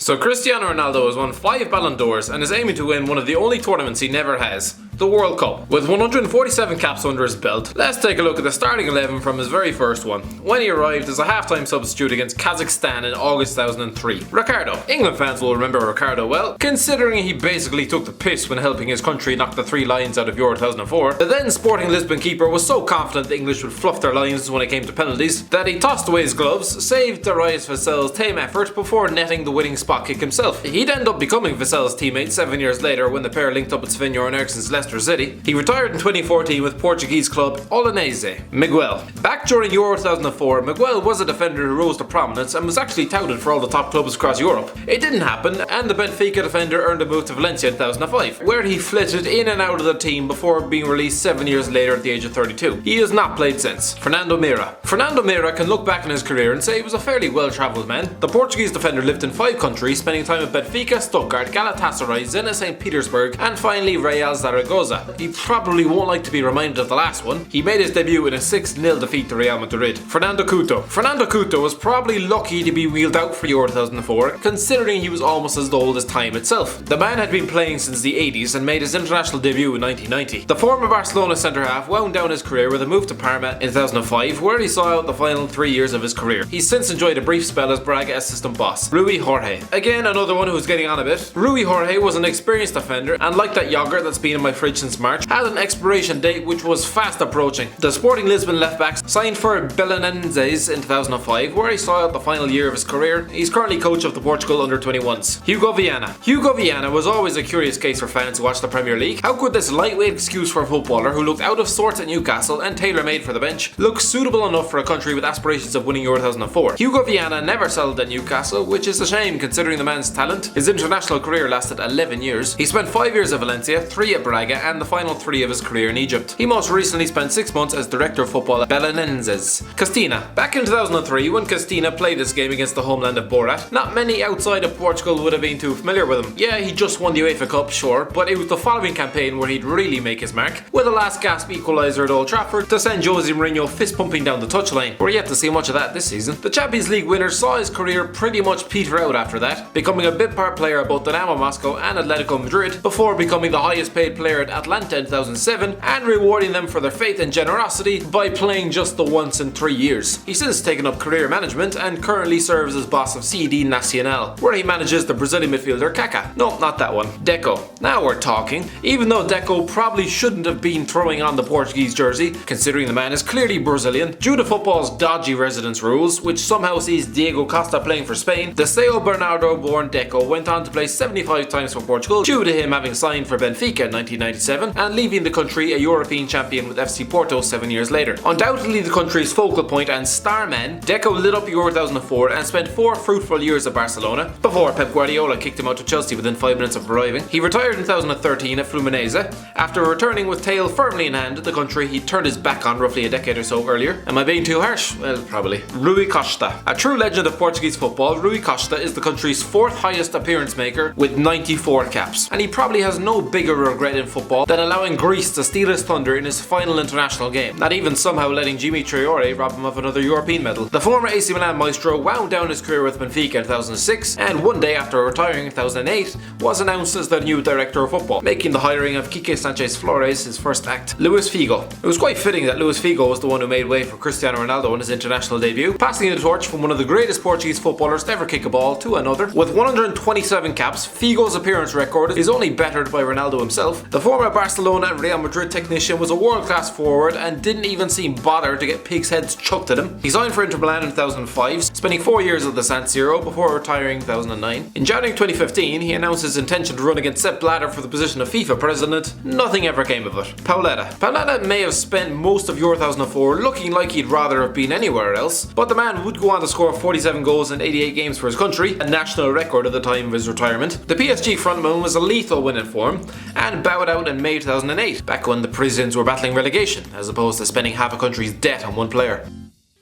So Cristiano Ronaldo has won 5 Ballon d'Ors and is aiming to win one of the only tournaments he never has, the World Cup. With 147 caps under his belt, let's take a look at the starting 11 from his very first one, when he arrived as a half-time substitute against Kazakhstan in August 2003. Ricardo. England fans will remember Ricardo well, considering he basically took the piss when helping his country knock the 3 Lions out of Euro 2004. The then Sporting Lisbon keeper was so confident the English would fluff their lines when it came to penalties that he tossed away his gloves, saved Darius Vassell's tame effort before netting the winning spot kick himself. He'd end up becoming Vassell's teammate 7 years later when the pair linked up at Sven-Göran Eriksson's Leicester City. He retired in 2014 with Portuguese club Olhanense. Miguel. Back during Euro 2004, Miguel was a defender who rose to prominence and was actually touted for all the top clubs across Europe. It didn't happen, and the Benfica defender earned a move to Valencia in 2005, where he flitted in and out of the team before being released 7 years later at the age of 32. He has not played since. Fernando Mira. Fernando Mira can look back on his career and say he was a fairly well-travelled man. The Portuguese defender lived in 5 countries, spending time at Benfica, Stuttgart, Galatasaray, Zenit St. Petersburg, and finally Real Zaragoza. He probably won't like to be reminded of the last one. He made his debut in a 6-0 defeat to Real Madrid. Fernando Couto. Fernando Couto was probably lucky to be wheeled out for Euro 2004, considering he was almost as old as time itself. The man had been playing since the 80s and made his international debut in 1990. The former Barcelona centre-half wound down his career with a move to Parma in 2005, where he saw out the final 3 years of his career. He's since enjoyed a brief spell as Braga assistant boss. Rui Jorge. Again, another one who's getting on a bit. Rui Jorge was an experienced defender, and like that yogurt that's been in my fridge since March, had an expiration date which was fast approaching. The Sporting Lisbon left-back signed for Belenenses in 2005, where he saw out the final year of his career. He's currently coach of the Portugal under-21s. Hugo Vieira. Hugo Vieira was always a curious case for fans who watch the Premier League. How could this lightweight excuse for a footballer who looked out of sorts at Newcastle and tailor-made for the bench look suitable enough for a country with aspirations of winning Euro 2004? Hugo Vieira never settled at Newcastle, which is a shame considering the man's talent. His international career lasted 11 years. He spent 5 years at Valencia, 3 at Braga, and the final 3 of his career in Egypt. He most recently spent 6 months as director of football at Belenenses. Castina. Back in 2003, when Castina played this game against the homeland of Borat, not many outside of Portugal would have been too familiar with him. Yeah, he just won the UEFA Cup, sure, but it was the following campaign where he'd really make his mark, with a last gasp equaliser at Old Trafford to send Jose Mourinho fist pumping down the touchline. We're yet to see much of that this season. The Champions League winner saw his career pretty much peter out after that, becoming a bit-part player at both Dynamo Moscow and Atletico Madrid, before becoming the highest paid player at Atlanta in 2007 and rewarding them for their faith and generosity by playing just the once in 3 years. He's since taken up career management and currently serves as boss of CD Nacional, where he manages the Brazilian midfielder Kaká. No, not that one. Deco. Now we're talking. Even though Deco probably shouldn't have been throwing on the Portuguese jersey, considering the man is clearly Brazilian, due to football's dodgy residence rules, which somehow sees Diego Costa playing for Spain, the São Bernardo-born Deco went on to play 75 times for Portugal, due to him having signed for Benfica in 1997 and leaving the country a European champion with FC Porto 7 years later. Undoubtedly the country's focal point and star man, Deco lit up Euro 2004 and spent 4 fruitful years at Barcelona, before Pep Guardiola kicked him out to Chelsea within 5 minutes of arriving. He retired in 2013 at Fluminense. After returning with tail firmly in hand, the country he turned his back on roughly a decade or so earlier. Am I being too harsh? Well, probably. Rui Costa. A true legend of Portuguese football, Rui Costa is the country's 4th highest appearance maker with 94 caps. And he probably has no bigger regret in football than allowing Greece to steal his thunder in his final international game, not even somehow letting Jimmy Traore rob him of another European medal. The former AC Milan maestro wound down his career with Benfica in 2006, and one day after retiring in 2008 was announced as the new director of football, making the hiring of Quique Sanchez Flores his first act. Luis Figo. It was quite fitting that Luis Figo was the one who made way for Cristiano Ronaldo in his international debut, passing the torch from one of the greatest Portuguese footballers to ever kick a ball to another. With 127 caps, Figo's appearance record is only bettered by Ronaldo himself. The former Barcelona and Real Madrid technician was a world-class forward and didn't even seem bothered to get pigs' heads chucked at him. He signed for Inter Milan in 2005, spending 4 years at the San Siro before retiring in 2009. In January 2015, he announced his intention to run against Sepp Blatter for the position of FIFA president. Nothing ever came of it. Pauletta. Pauletta may have spent most of Euro 2004 looking like he'd rather have been anywhere else, but the man would go on to score 47 goals in 88 games for his country, a national record at the time of his retirement. The PSG frontman was a lethal win in form and bowed out in May 2008, back when the Parisians were battling relegation, as opposed to spending half a country's debt on one player.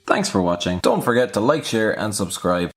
Thanks for watching. Don't forget to like, share and subscribe.